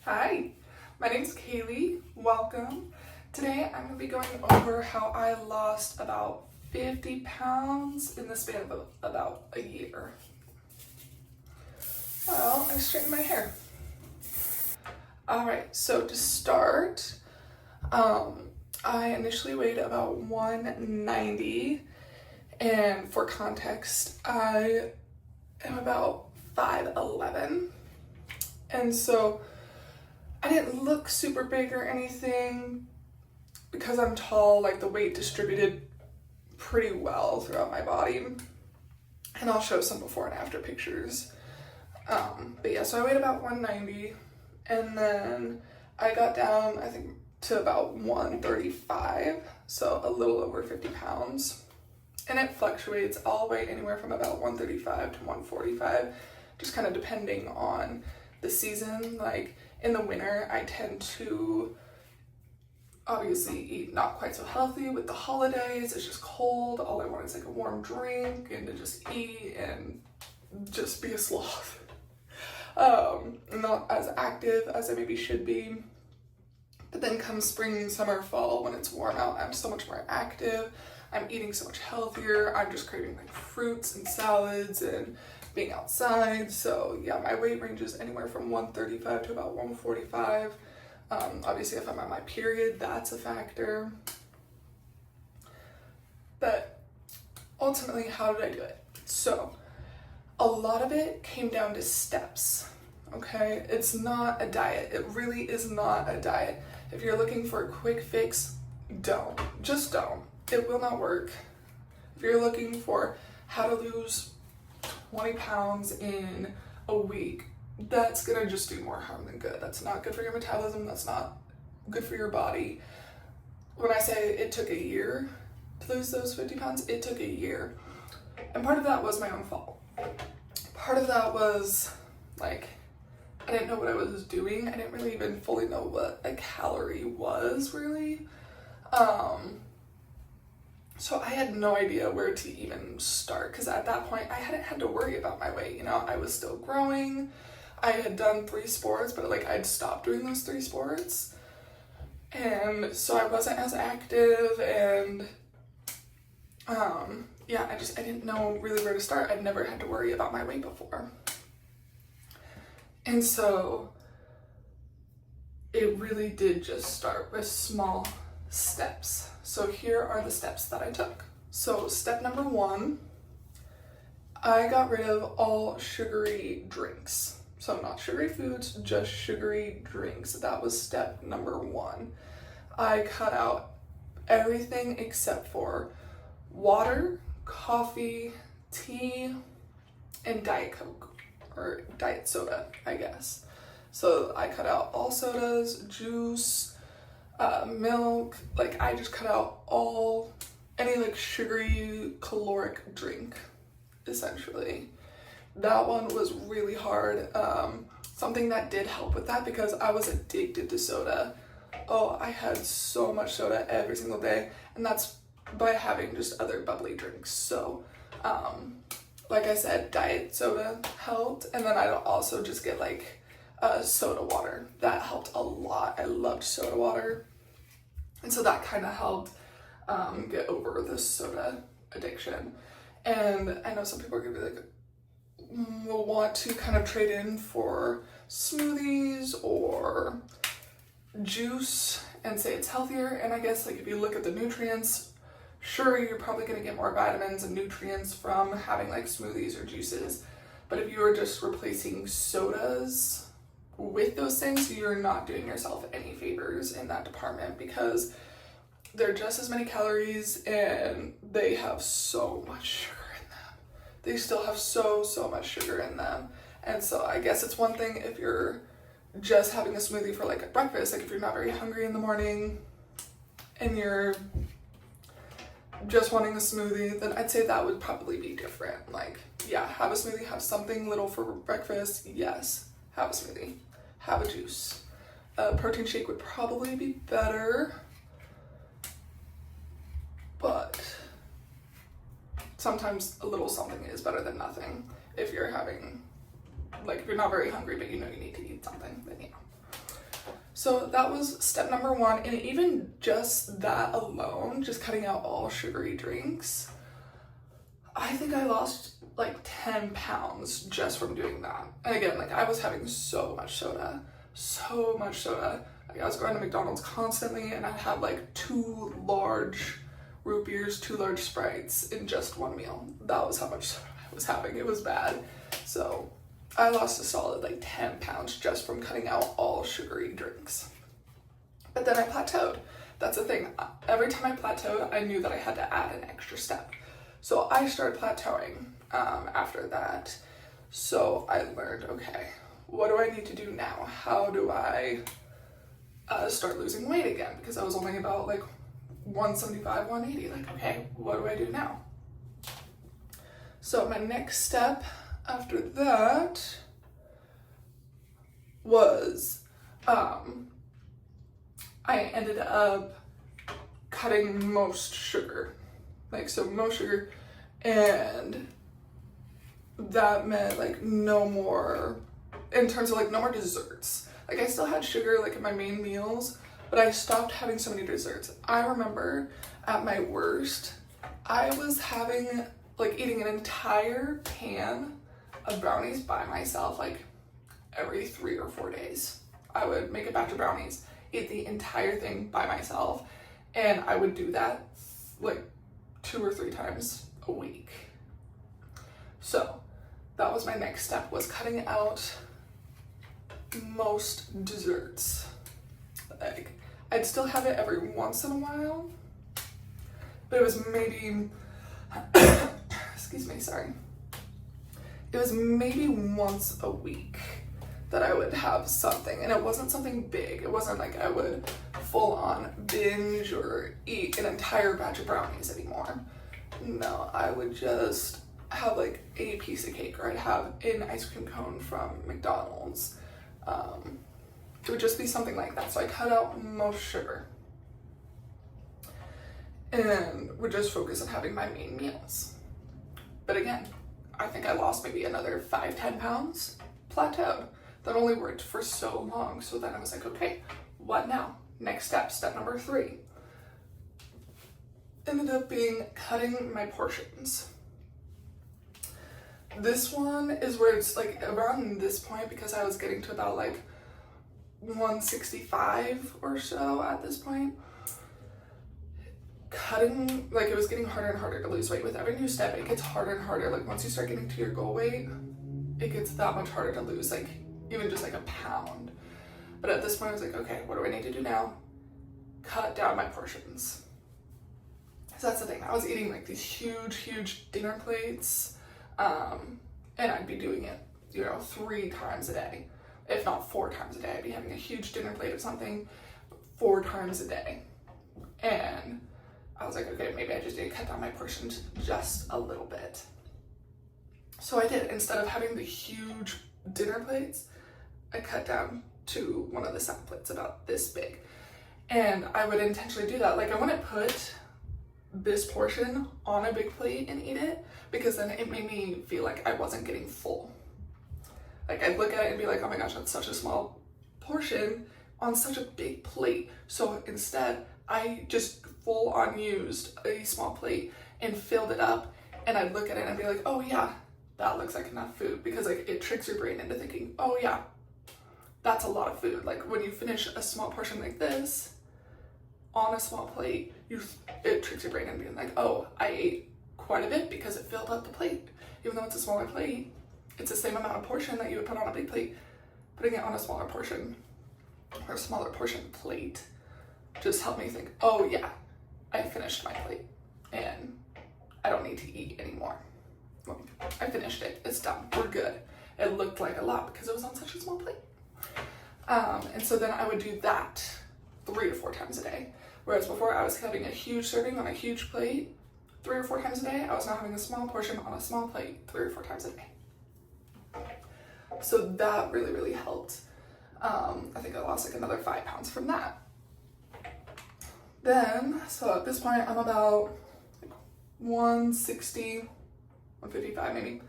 Hi, my name's Kaylee. Welcome. Today I'm going to be going over how I lost about 50 pounds in the span of about a year. Well, I straightened my hair. Alright, so to start, I initially weighed about 190, and for context, I am about 5'11", and so I didn't look super big or anything because I'm tall. Like, the weight distributed pretty well throughout my body, and I'll show some before and after pictures. But yeah, so I weighed about 190, and then I got down, I think, to about 135, so a little over 50 pounds. And it fluctuates. I'll weigh anywhere from about 135 to 145, just kind of depending on the season. Like, in the winter, I tend to obviously eat not quite so healthy with the holidays. It's just cold. All I want is like a warm drink and to just eat and just be a sloth. Not as active as I maybe should be. But then come spring, summer, fall, when it's warm out, I'm so much more active. I'm eating so much healthier. I'm just craving like fruits and salads and being outside. So yeah, my weight ranges anywhere from 135 to about 145. Obviously, if I'm on my period, that's a factor. But ultimately, how did I do it? So a lot of it came down to steps, okay? It's not a diet. It really is not a diet. If you're looking for a quick fix, don't. Just don't. It will not work. If you're looking for how to lose 20 pounds in a week, that's gonna just do more harm than good. That's not good for your metabolism. That's not good for your body. When I say it took a year to lose those 50 pounds, it took a year. And part of that was my own fault. Part of that was, like, I didn't know what I was doing. I didn't really even fully know what a calorie was, really. So I had no idea where to even start, because at that point I hadn't had to worry about my weight. You know, I was still growing. I had done 3 sports, but like I'd stopped doing those 3 sports. And so I wasn't as active, and yeah, I didn't know really where to start. I'd never had to worry about my weight before. And so it really did just start with small steps. So here are the steps that I took. So step number 1, I got rid of all sugary drinks. So not sugary foods, just sugary drinks. That was step number 1. I cut out everything except for water, coffee, tea, and Diet Coke, or diet soda, I guess. So I cut out all sodas, juice, milk. Like, I just cut out any like sugary caloric drink, essentially. That one was really hard. Something that did help with that, because I was addicted to soda. Oh, I had so much soda every single day, and that's by having just other bubbly drinks. So like I said, diet soda helped, and then I'd also just get like soda water. That helped a lot. I loved soda water, and so that kind of helped get over the soda addiction. And I know some people are gonna be like, will want to kind of trade in for smoothies or juice and say it's healthier. And I guess, like, if you look at the nutrients, sure, you're probably going to get more vitamins and nutrients from having like smoothies or juices. But if you are just replacing sodas with those things, you're not doing yourself any favors in that department, because they're just as many calories and they have so much sugar in them. They still have so much sugar in them. And so I guess it's one thing if you're just having a smoothie for like a breakfast, like if you're not very hungry in the morning and you're just wanting a smoothie, then I'd say that would probably be different. Like, yeah, have a smoothie, have something little for breakfast, yes, have a smoothie, have a juice. A protein shake would probably be better, but sometimes a little something is better than nothing. If you're having, like, if you're not very hungry but you know you need to eat something, then yeah. So that was step number one, and even just that alone, just cutting out all sugary drinks, I think I lost like 10 pounds just from doing that. And again, like I was having so much soda. Like I was going to McDonald's constantly, and I'd have like 2 large root beers, 2 large Sprites in just one meal. That was how much soda I was having. It was bad. So I lost a solid like 10 pounds just from cutting out all sugary drinks. But then I plateaued. That's the thing. Every time I plateaued, I knew that I had to add an extra step. So I started plateauing after that. So I learned, okay, what do I need to do now? How do I start losing weight again? Because I was only about like 175, 180. Like, okay, what do I do now? So my next step after that was I ended up cutting most sugar. Like, so most sugar, and that meant like no more, in terms of like no more desserts. Like I still had sugar like in my main meals, but I stopped having so many desserts. I remember at my worst, I was having like eating an entire pan of brownies by myself like every 3 or 4 days. I would make a batch of brownies, eat the entire thing by myself, and I would do that like 2 or 3 times a week. So that was my next step, was cutting out most desserts. Like I'd still have it every once in a while, but it was maybe excuse me, sorry. It was maybe once a week that I would have something, and it wasn't something big. It wasn't like I would full on binge or eat an entire batch of brownies anymore. No, I would just have like a piece of cake, or I'd have an ice cream cone from McDonald's. It would just be something like that. So I cut out most sugar and would just focus on having my main meals. But again, I think I lost maybe another 5-10 pounds, plateaued. That only worked for so long. So then I was like, okay, what now? Next step, step number 3. Ended up being cutting my portions. This one is where it's like around this point, because I was getting to about like 165 or so at this point. Cutting, like it was getting harder and harder to lose weight. With every new step, it gets harder and harder. Like once you start getting to your goal weight, it gets that much harder to lose, like even just like a pound. But at this point I was like, okay, what do I need to do now? Cut down my portions. So that's the thing. I was eating like these huge dinner plates, and I'd be doing it, 3 times a day, if not 4 times a day. I'd be having a huge dinner plate of something 4 times a day. And I was like, okay, maybe I just need to cut down my portions just a little bit. So I did. Instead of having the huge dinner plates, I cut down to one of the salad plates about this big. And I would intentionally do that. Like I wouldn't put this portion on a big plate and eat it, because then it made me feel like I wasn't getting full. Like I'd look at it and be like, oh my gosh, that's such a small portion on such a big plate. So instead, I just full on used a small plate and filled it up, and I'd look at it and be like, oh yeah, that looks like enough food, because like it tricks your brain into thinking, oh yeah, that's a lot of food. Like when you finish a small portion like this on a small plate, it tricks your brain into being like, oh, I ate quite a bit because it filled up the plate. Even though it's a smaller plate, it's the same amount of portion that you would put on a big plate. Putting it on a smaller portion or a smaller portion plate just helped me think, oh yeah, I finished my plate and I don't need to eat anymore. Well, I finished it, it's done, we're good. It looked like a lot because it was on such a small plate. And so then I would do that 3 to 4 times a day. Whereas before I was having a huge serving on a huge plate 3 or 4 times a day, I was now having a small portion on a small plate 3 or 4 times a day. So that really helped. I think I lost like another 5 pounds from that. Then, so at this point I'm about like 160, 155 maybe.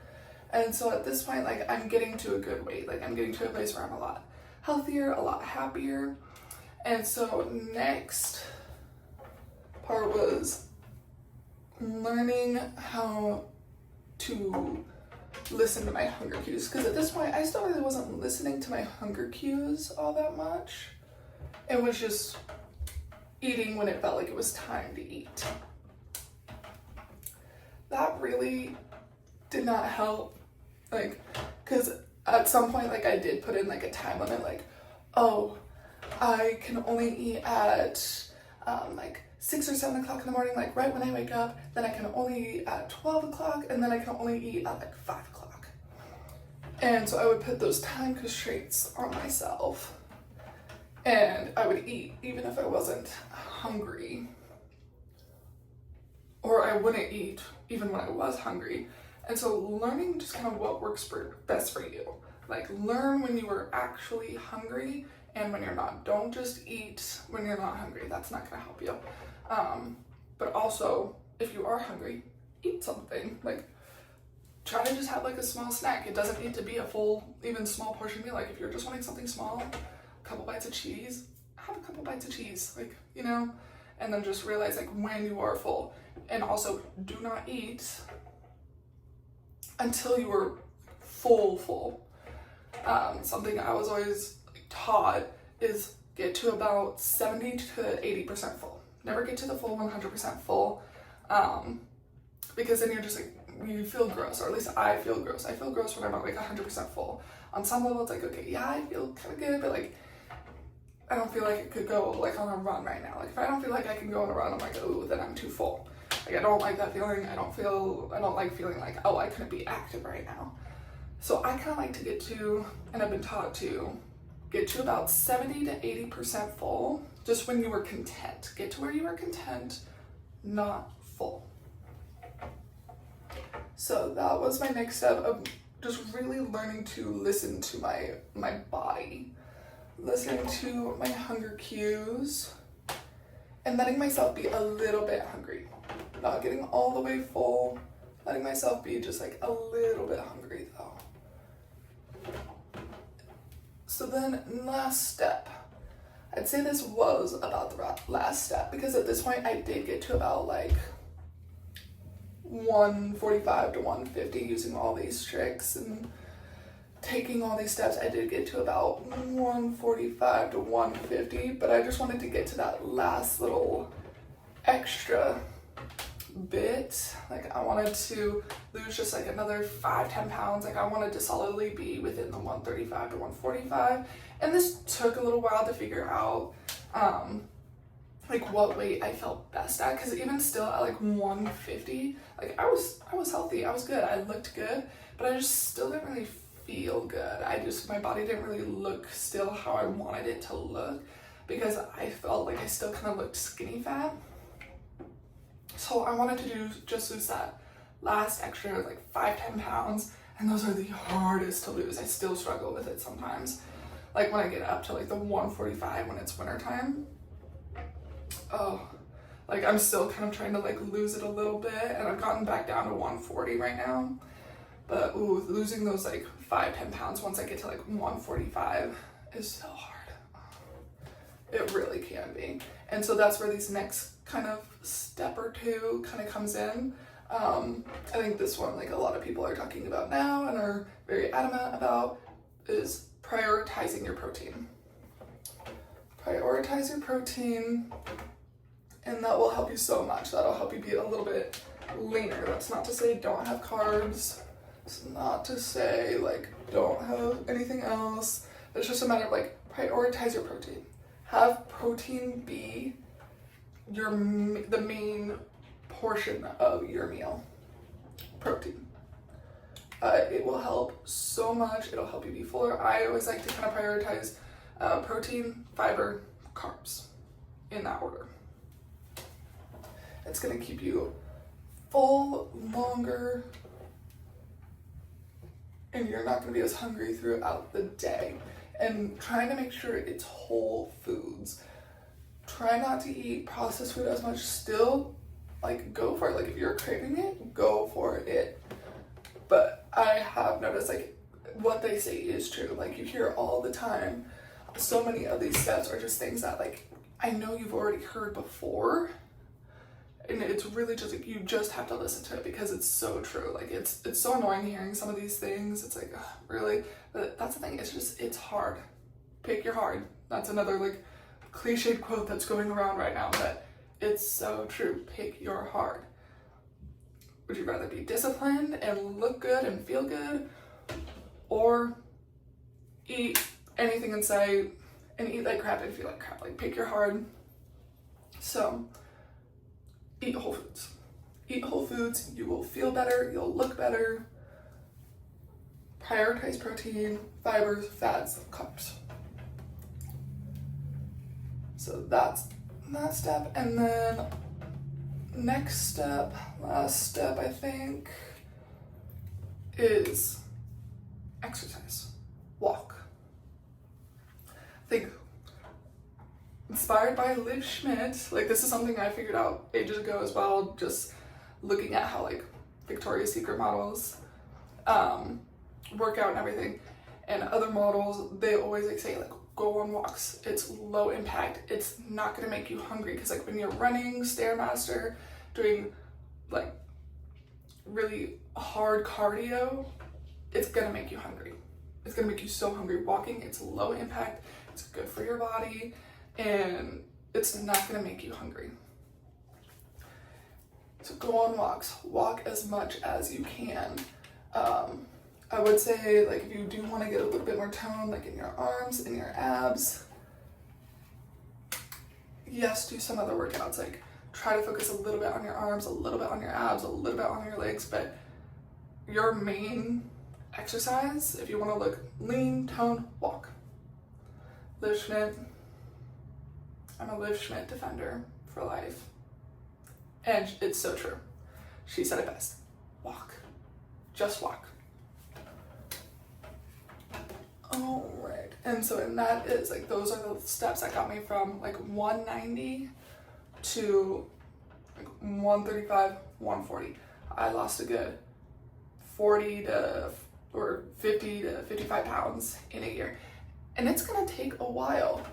And so at this point, like I'm getting to a good weight. Like I'm getting to a place where I'm a lot healthier, a lot happier. And so next part was learning how to listen to my hunger cues, because at this point I still really wasn't listening to my hunger cues all that much. It was just eating when it felt like it was time to eat. That really did not help, like, because at some point, like, I did put in like a time limit, like, oh, I can only eat at like 6 or 7 o'clock in the morning, like right when I wake up, then I can only eat at 12 o'clock, and then I can only eat at like 5 o'clock. And so I would put those time constraints on myself, and I would eat even if I wasn't hungry, or I wouldn't eat even when I was hungry. And so learning just kind of what works best for you. Like, learn when you are actually hungry and when you're not. Don't just eat when you're not hungry. That's not gonna help you. But also, if you are hungry, eat something. Like, try to just have like a small snack. It doesn't need to be a full, even small portion meal. Like, if you're just wanting something small, a couple bites of cheese, have a couple bites of cheese, like, you know, and then just realize like when you are full. And also, do not eat until you are full. Something I was always taught is get to about 70 to 80% full. Never get to the full 100% full, because then you're just like, you feel gross, or at least I feel gross. I feel gross when I'm at like 100% full. On some level, it's like, okay, yeah, I feel kind of good, but like, I don't feel like it could go like on a run right now. Like, if I don't feel like I can go on a run, I'm like, oh, then I'm too full. Like, I don't like that feeling. I don't like feeling like, oh, I couldn't be active right now. So I kind of like to get to, and I've been taught to, get to about 70 to 80% full, just when you were content. Get to where you are content, not full. So that was my next step of just really learning to listen to my body, listening to my hunger cues, and letting myself be a little bit hungry. Not getting all the way full, letting myself be just like a little bit hungry though. So then last step, I'd say this was about the last step, because at this point I did get to about like 145 to 150 using all these tricks and taking all these steps. I did get to about 145 to 150, but I just wanted to get to that last little extra bit. Like, I wanted to lose just like another 5-10 pounds. Like, I wanted to solidly be within the 135 to 145, and this took a little while to figure out like what weight I felt best at, because even still at like 150, like I was healthy, I was good, I looked good, but I just still didn't really feel good. My body didn't really look still how I wanted it to look, because I felt like I still kind of looked skinny fat. So I wanted to just lose that last extra like 5-10 pounds, and those are the hardest to lose. I still struggle with it sometimes. Like when I get up to like the 145 when it's winter time, oh, like I'm still kind of trying to like lose it a little bit, and I've gotten back down to 140 right now. But ooh, losing those like 5-10 pounds once I get to like 145 is so hard. It really can be. And so that's where these next kind of step or two kind of comes in. I think this one, like a lot of people are talking about now and are very adamant about, is prioritizing your protein. Prioritize your protein, and that will help you so much. That'll help you be a little bit leaner. That's not to say don't have carbs. It's not to say like don't have anything else. It's just a matter of like prioritize your protein. Have protein be the main portion of your meal. Protein. It will help so much. It'll help you be fuller. I always like to kind of prioritize protein, fiber, carbs in that order. It's going to keep you full longer, and you're not going to be as hungry throughout the day. And trying to make sure it's whole foods. Try not to eat processed food as much. Still, like, go for it. Like, if you're craving it, go for it. But I have noticed, like, what they say is true. Like, you hear all the time, so many of these steps are just things that like I know you've already heard before, and it's really just like you just have to listen to it because it's so true. Like it's so annoying hearing some of these things. It's like, ugh, really? But that's the thing, it's hard. Pick your hard. That's another like cliched quote that's going around right now, but it's so true. Pick your hard. Would you rather be disciplined and look good and feel good, or eat anything in sight and eat like crap and feel like crap? Like pick your hard. So eat whole foods. Eat whole foods. You will feel better. You'll look better. Prioritize protein, fibers, fats, carbs. So that's that step. And then next step, last step, I think, is exercise. Walk. I think inspired by Liv Schmidt, like this is something I figured out ages ago as well, just looking at how like Victoria's Secret models work out and everything, and other models, they always like say like go on walks. It's low impact. It's not gonna make you hungry because like when you're running Stairmaster, doing like really hard cardio, it's gonna make you hungry. It's gonna make you so hungry. Walking, it's low impact. It's good for your body. And it's not gonna make you hungry. So go on walks. Walk as much as you can. I would say like if you do want to get a little bit more tone, like in your arms, in your abs, yes, do some other workouts. Like try to focus a little bit on your arms, a little bit on your abs, a little bit on your legs, but your main exercise, if you want to look lean, tone, walk. Liv Schmidt. I'm a Liv Schmidt defender for life. And it's so true. She said it best. Walk. Just walk. Alright. And so and that is like those are the steps that got me from like 190 to like 135, 140. I lost a good 40 to or 50 to 55 pounds in a year. And it's gonna take a while.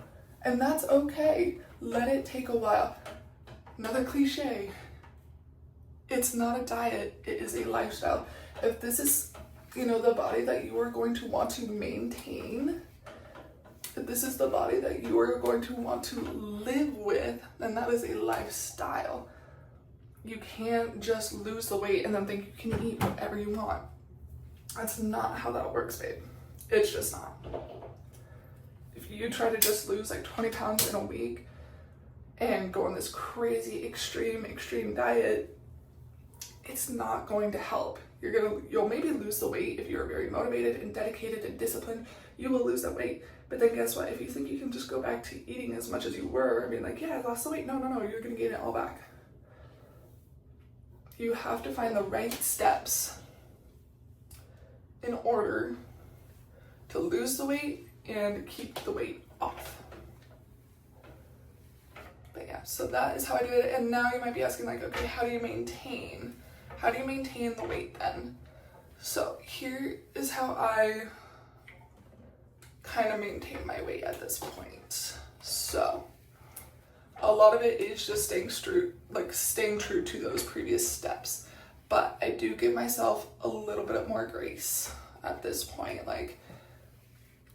And that's okay. Let it take a while. Another cliche. It's not a diet, it is a lifestyle. If this is, the body that you are going to want to maintain, if this is the body that you are going to want to live with, then that is a lifestyle. You can't just lose the weight and then think you can eat whatever you want. That's not how that works, babe. It's just not. If you try to just lose like 20 pounds in a week and go on this crazy extreme diet, it's not going to help. You'll maybe lose the weight if you're very motivated and dedicated and disciplined. You will lose that weight. But then guess what? If you think you can just go back to eating as much as you were, I mean like, yeah, I lost the weight. No, you're gonna gain it all back. You have to find the right steps in order to lose the weight and keep the weight off. But yeah, so that is how I do it. And now you might be asking like, okay, how do you maintain? How do you maintain the weight then? So here is how I kind of maintain my weight at this point. So a lot of it is just staying true to those previous steps. But I do give myself a little bit more grace at this point. Like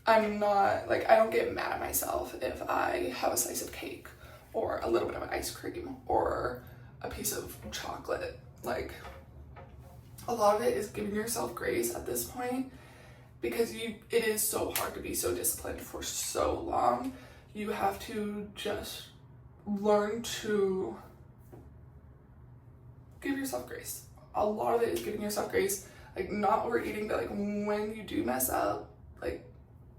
I don't get mad at myself if I have a slice of cake or a little bit of ice cream or a piece of chocolate. Like a lot of it is giving yourself grace at this point because it is so hard to be so disciplined for so long. You have to just learn to give yourself grace. A lot of it is giving yourself grace, like not overeating, but like when you do mess up, like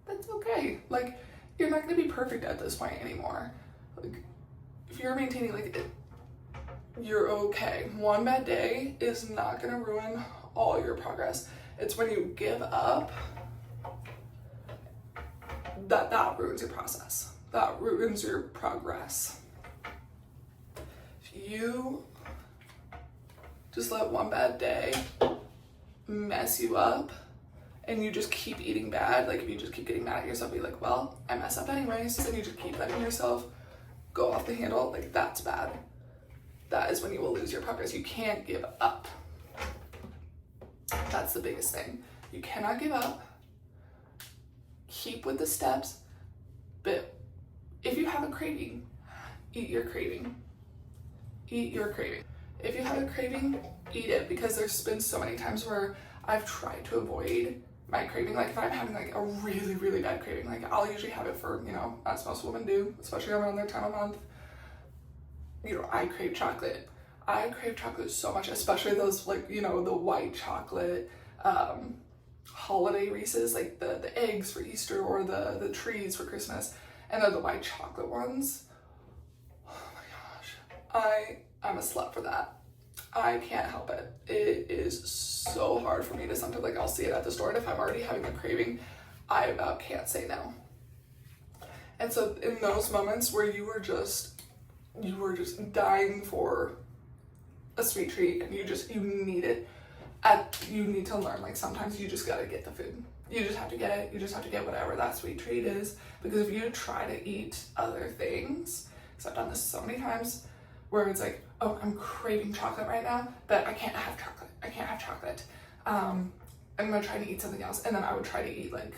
that's okay. Like you're not gonna be perfect at this point anymore. Like if you're maintaining you're okay. One bad day is not gonna ruin all your progress. It's when you give up that ruins your process. That ruins your progress. If you just let one bad day mess you up and you just keep eating bad, like if you just keep getting mad at yourself, be like, well, I mess up anyways, and you just keep letting yourself go off the handle, like that's bad. That is when you will lose your progress. You can't give up. That's the biggest thing. You cannot give up. Keep with the steps, but if you have a craving, eat your craving. Eat your craving. If you have a craving, eat it, because there's been so many times where I've tried to avoid my craving. Like if I'm having like a really, really bad craving, like I'll usually have it for, you know, as most women do, especially around their time of month. You know, I crave chocolate. I crave chocolate so much, especially those like, you know, the white chocolate holiday Reese's, like the eggs for Easter or the trees for Christmas, and then the white chocolate ones. Oh my gosh. I'm a slut for that. I can't help it. It is so hard for me to sometimes, like I'll see it at the store, and if I'm already having a craving, I about can't say no. And so in those moments where you were just dying for a sweet treat and you need it, you need to learn, like sometimes you just gotta get the food. You just have to get it. You just have to get whatever that sweet treat is, because if you try to eat other things, because I've done this so many times, where it's like, oh, I'm craving chocolate right now, but I can't have chocolate. I can't have chocolate. I'm gonna try to eat something else, and then I would try to eat like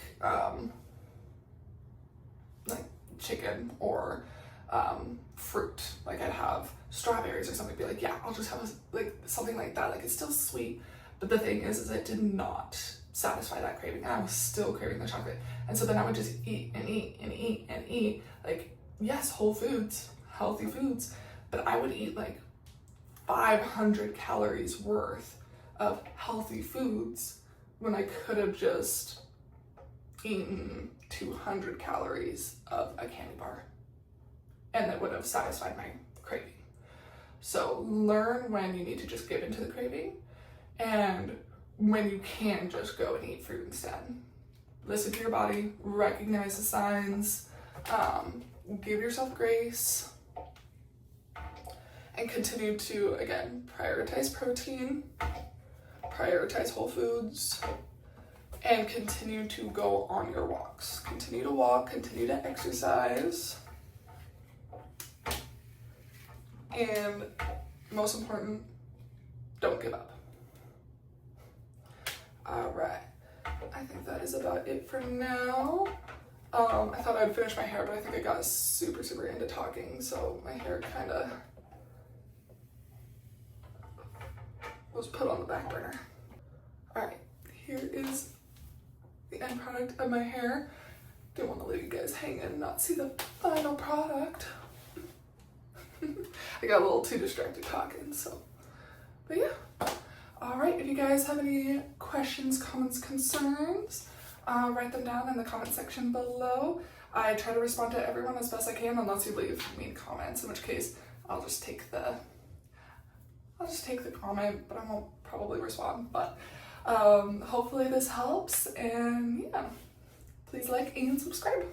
chicken or fruit. Like I'd have strawberries or something. Be like, yeah, I'll just have like something like that. Like it's still sweet, but the thing is it did not satisfy that craving, and I was still craving the chocolate. And so then I would just eat and eat and eat and eat. Like yes, whole foods, healthy foods. But I would eat like 500 calories worth of healthy foods when I could have just eaten 200 calories of a candy bar, and that would have satisfied my craving. So learn when you need to just give into the craving, and when you can just go and eat fruit instead. Listen to your body, recognize the signs, give yourself grace, and continue to, again, prioritize protein, prioritize whole foods, and continue to go on your walks. Continue to walk, continue to exercise, and most important, don't give up. All right, I think that is about it for now. I thought I'd finish my hair, but I think I got super into talking, so my hair kind of was put on the back burner. All right, here is the end product of my hair. Didn't want to leave you guys hanging and not see the final product. I got a little too distracted talking, so, but yeah. All right, if you guys have any questions, comments, concerns, write them down in the comment section below. I try to respond to everyone as best I can, unless you leave mean comments, in which case I'll just take the comment, but I won't probably respond. But hopefully this helps, and yeah, please like and subscribe.